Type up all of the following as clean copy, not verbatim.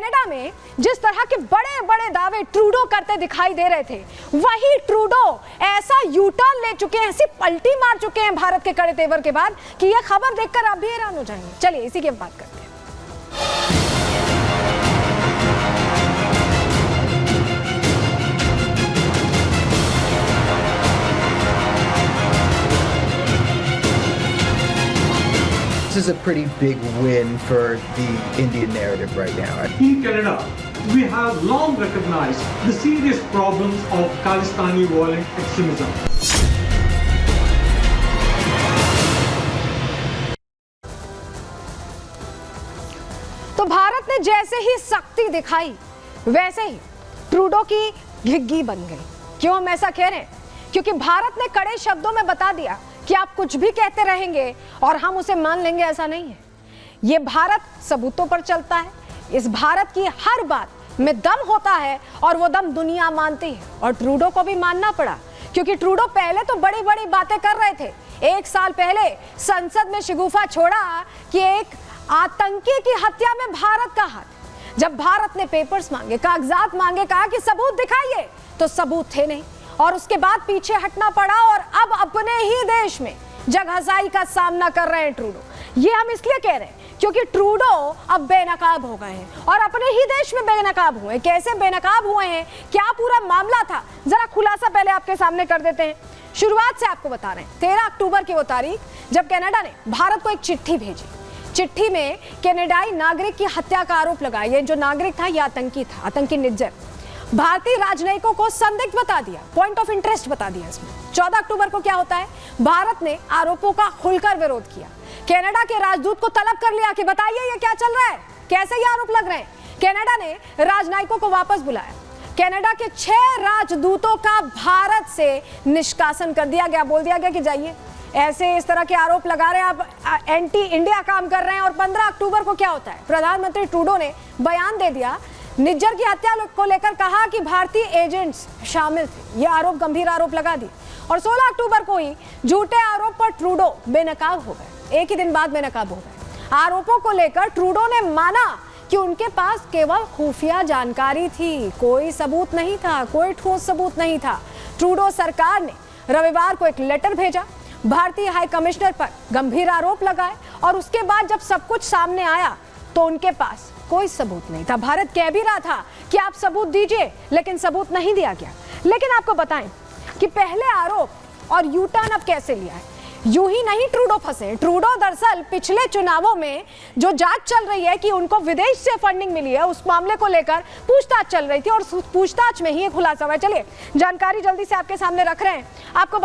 Canada में जिस तरह के बड़े बड़े दावे ट्रूडो करते दिखाई दे रहे थे, वही ट्रूडो ऐसा यू टर्न ले चुके हैं, ऐसी पलटी मार चुके हैं भारत के कड़े तेवर के बाद कि यह खबर देखकर आप भी हैरान हो जाएंगे। चलिए इसी की बात करते हैं। This is a pretty big win for the Indian narrative right now. In Canada, we have long recognized the serious problems of Khalistani violent extremism. तो भारत ने जैसे ही सख्ती दिखाई, वैसे ही ट्रूडो की घिग्गी बन गई। क्यों हम ऐसा कह रहे हैं? क्योंकि भारत ने कड़े शब्दों में बता दिया कि आप कुछ भी कहते रहेंगे और हम उसे मान लेंगे, ऐसा नहीं है। ये भारत सबूतों पर चलता है। इस भारत की हर बात में दम होता है और वो दम दुनिया मानती है, और ट्रूडो को भी मानना पड़ा, क्योंकि ट्रूडो पहले तो बड़ी बड़ी बातें कर रहे थे। 1 साल पहले संसद में शिगुफा छोड़ा कि एक आतंकी की हत्या में भारत का हाथ। जब भारत ने पेपर्स मांगे, कागजात मांगे, कहा कि सबूत दिखाइए, तो सबूत थे नहीं, और उसके बाद पीछे हटना पड़ा और अब अपने ही देश में जगहसाई का सामना कर रहे हैं ट्रूडो। ये हम इसलिए कह रहे हैं क्योंकि ट्रूडो अब बेनकाब हो गए हैं और अपने ही देश में बेनकाब हुए। कैसे बेनकाब हुए हैं, क्या पूरा मामला था, जरा खुलासा पहले आपके सामने कर देते हैं। शुरुआत से आपको बता रहे हैं, 13 अक्टूबर की वो तारीख जब कनाडा ने भारत को एक चिट्ठी भेजी। चिट्ठी में कनाडाई नागरिक की हत्या का आरोप लगाया। ये जो नागरिक था ये आतंकी था, आतंकी निज्जर। भारतीय राजनयिकों को संदिग्ध बता दिया, पॉइंट ऑफ इंटरेस्ट बता दिया इसमें। 14 अक्टूबर को क्या होता है, भारत ने आरोपों का खुलकर विरोध किया। कनाडा के राजदूत को तलब कर लिया कि बताइए ये क्या चल रहा है, कैसे ये आरोप लग रहे हैं। कनाडा ने राजनयिकों को वापस बुलाया। कनाडा के 6 राजदूतों का भारत से निष्कासन कर दिया गया। बोल दिया गया कि जाइए, ऐसे इस तरह के आरोप लगा रहे हैं आप, एंटी इंडिया काम कर रहे हैं। और 15 अक्टूबर को क्या होता है, प्रधानमंत्री ट्रूडो ने बयान दे दिया, निज्जर की हत्या को लेकर कहा कि भारतीय एजेंट्स शामिल थे। ये आरोप, गंभीर आरोप लगा दिए। और 16 अक्टूबर को ही झूठे आरोप पर ट्रूडो बेनकाब हो गए। एक ही दिन बाद बेनकाब हो गए। आरोपों को लेकर ट्रूडो ने माना कि उनके पास केवल खुफिया जानकारी थी, कोई सबूत नहीं था, कोई ठोस सबूत नहीं था। ट्रूडो सरकार ने रविवार को एक लेटर भेजा, भारतीय हाई कमिश्नर पर गंभीर आरोप लगाए, और उसके बाद जब सब कुछ सामने आया तो उनके पास कोई सबूत नहीं था। भारत कह भी रहा था कि आप सबूत दीजिए, लेकिन सबूत नहीं दिया गया। लेकिन आपको बताएं कि पहले आरोप और यू टर्न अब कैसे लिया है। यूं ही नहीं ट्रूडो फंसे। ट्रूडो दरअसल पिछले चुनावों में जो जांच चल रही है कि उनको विदेश से फंडिंग मिली है, उस मामले को लेकर पूछताछ चल रही थी, और पूछताछ में ही ये खुलासा हुआ है। चलिए जानकारी जल्दी से आपके सामने रख रहे हैं। आपको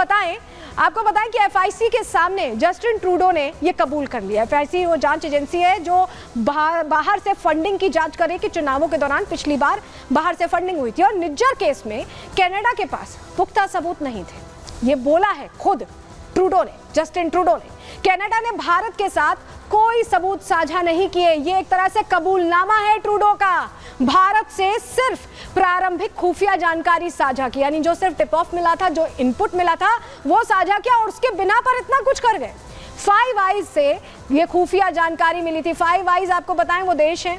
बताएं कि एफआईसी के सामने जस्टिन ट्रूडो ने ये कबूल कर लिया। एफआईसी वो जांच एजेंसी है जो बाहर से फंडिंग की जांच करे कि चुनावों के दौरान पिछली बार बाहर से फंडिंग हुई थी। और निज्जर केस में कनाडा के पास पुख्ता सबूत नहीं थे। ये बोला है खुद ट्रूडो ने, जस्टिन ट्रूडो ने। कनाडा ने भारत के साथ कोई सबूत साझा नहीं किए। ये एक तरह से कबूलनामा है ट्रूडो का। भारत से सिर्फ प्रारंभिक खुफिया जानकारी साझा की, यानी जो सिर्फ टिप ऑफ मिला था, जो इनपुट मिला था, वो साझा किया, और उसके बिना पर इतना कुछ कर गए। फाइव आइज से ये खुफिया जानकारी मिली थी। फाइव आइज आपको बताएं वो देश हैं,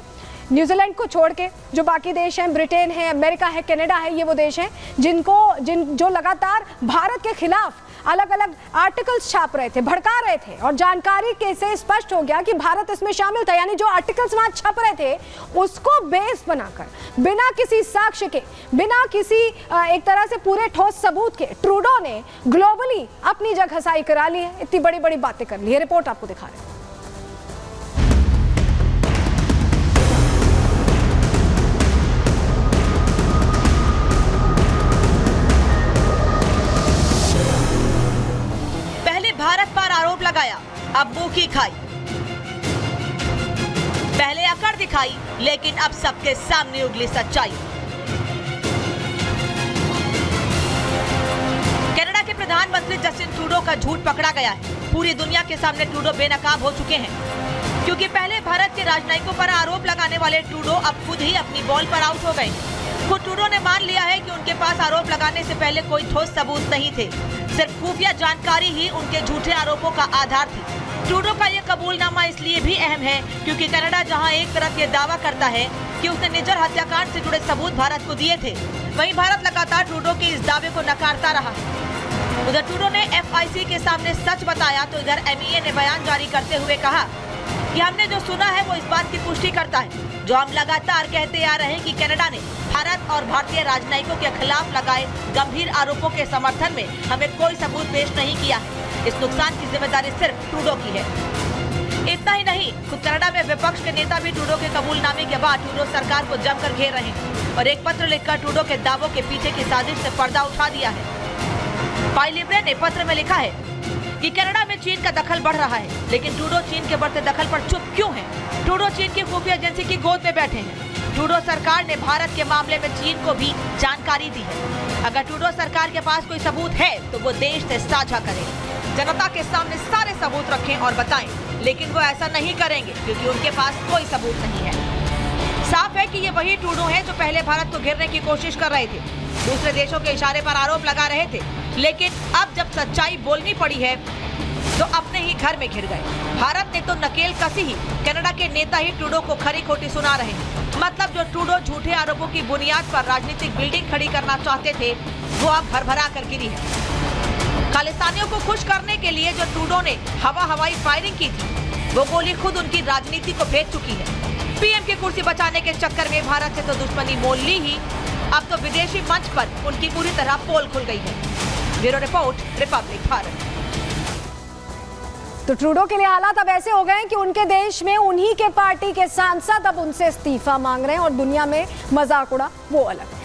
न्यूजीलैंड को छोड़ के जो बाकी देश हैं, ब्रिटेन है, अमेरिका है, कनाडा है, ये वो देश हैं जो लगातार भारत के खिलाफ अलग अलग आर्टिकल्स छाप रहे थे, भड़का रहे थे, और जानकारी के से स्पष्ट हो गया कि भारत इसमें शामिल था। यानी जो आर्टिकल्स वहां छप रहे थे उसको बेस बनाकर, बिना किसी साक्ष्य के, बिना किसी एक तरह से पूरे ठोस सबूत के, ट्रूडो ने ग्लोबली अपनी जगहसाई करा ली है, इतनी बड़ी बड़ी बातें कर ली है। रिपोर्ट आपको दिखा रहे हैं। भारत पर आरोप लगाया, अब मुंह की खाई। पहले अकड़ दिखाई, लेकिन अब सबके सामने उगली सच्चाई। कनाडा के प्रधानमंत्री जस्टिन ट्रूडो का झूठ पकड़ा गया है। पूरी दुनिया के सामने ट्रूडो बेनकाब हो चुके हैं, क्योंकि पहले भारत के राजनयिकों पर आरोप लगाने वाले ट्रूडो अब खुद ही अपनी बॉल पर आउट हो गए। खुद ट्रूडो ने मान लिया है कि उनके पास आरोप लगाने से पहले कोई ठोस सबूत नहीं थे, सिर्फ खुफिया जानकारी ही उनके झूठे आरोपों का आधार थी। ट्रूडो का ये कबूलनामा इसलिए भी अहम है क्योंकि कनाडा जहां एक तरफ ये दावा करता है कि उसने निज्जर हत्याकांड से जुड़े सबूत भारत को दिए थे, वहीं भारत लगातार ट्रूडो के इस दावे को नकारता रहा। उधर ट्रूडो ने FIC के सामने सच बताया तो इधर MEA ने बयान जारी करते हुए कहा कि हमने जो सुना है वो इस बात की पुष्टि करता है जो हम लगातार कहते आ रहे हैं कि कनाडा ने भारत और भारतीय राजनयिकों के खिलाफ लगाए गंभीर आरोपों के समर्थन में हमें कोई सबूत पेश नहीं किया है। इस नुकसान की जिम्मेदारी सिर्फ ट्रूडो की है। इतना ही नहीं, खुद कनाडा में विपक्ष के नेता भी ट्रूडो के कबूलनामे के बाद ट्रूडो सरकार को जमकर घेर रहे हैं और एक पत्र लिखकर ट्रूडो के दावों के पीछे की साजिश से पर्दा उठा दिया है। पाई लिब्रे ने पत्र में लिखा है कि कनाडा में चीन का दखल बढ़ रहा है, लेकिन ट्रूडो चीन के बढ़ते दखल पर चुप क्यों है? ट्रूडो चीन की खुफिया एजेंसी की गोद में बैठे हैं। ट्रूडो सरकार ने भारत के मामले में चीन को भी जानकारी दी है। अगर ट्रूडो सरकार के पास कोई सबूत है तो वो देश से साझा करें, जनता के सामने सारे सबूत रखें और बताएं, लेकिन वो ऐसा नहीं करेंगे क्योंकि उनके पास कोई सबूत नहीं है। साफ है कि ये वही ट्रूडो है जो पहले भारत को घेरने की कोशिश कर रहे थे, दूसरे देशों के इशारे पर आरोप लगा रहे थे, लेकिन अब जब सच्चाई बोलनी पड़ी है तो अपने ही घर में घिर गए। भारत ने तो नकेल कसी ही, कनाडा के नेता ही ट्रूडो को खरी खोटी सुना रहे हैं। मतलब जो ट्रूडो झूठे आरोपों की बुनियाद पर राजनीतिक बिल्डिंग खड़ी करना चाहते थे वो अब भरभरा कर गिरी है। खालिस्तानियों को खुश करने के लिए जो ट्रूडो ने हवाई फायरिंग की थी वो गोली खुद उनकी राजनीति को भेज चुकी है। PM की कुर्सी बचाने के चक्कर में भारत से तो दुश्मनी मोल ली ही, अब तो विदेशी मंच पर उनकी पूरी तरह पोल खुल गई है। Bureau report, Republic Bharat. तो ट्रूडो के लिए हालात अब ऐसे हो गए हैं कि उनके देश में उन्हीं के पार्टी के सांसद अब उनसे इस्तीफा मांग रहे हैं और दुनिया में मजाक उड़ा वो अलग।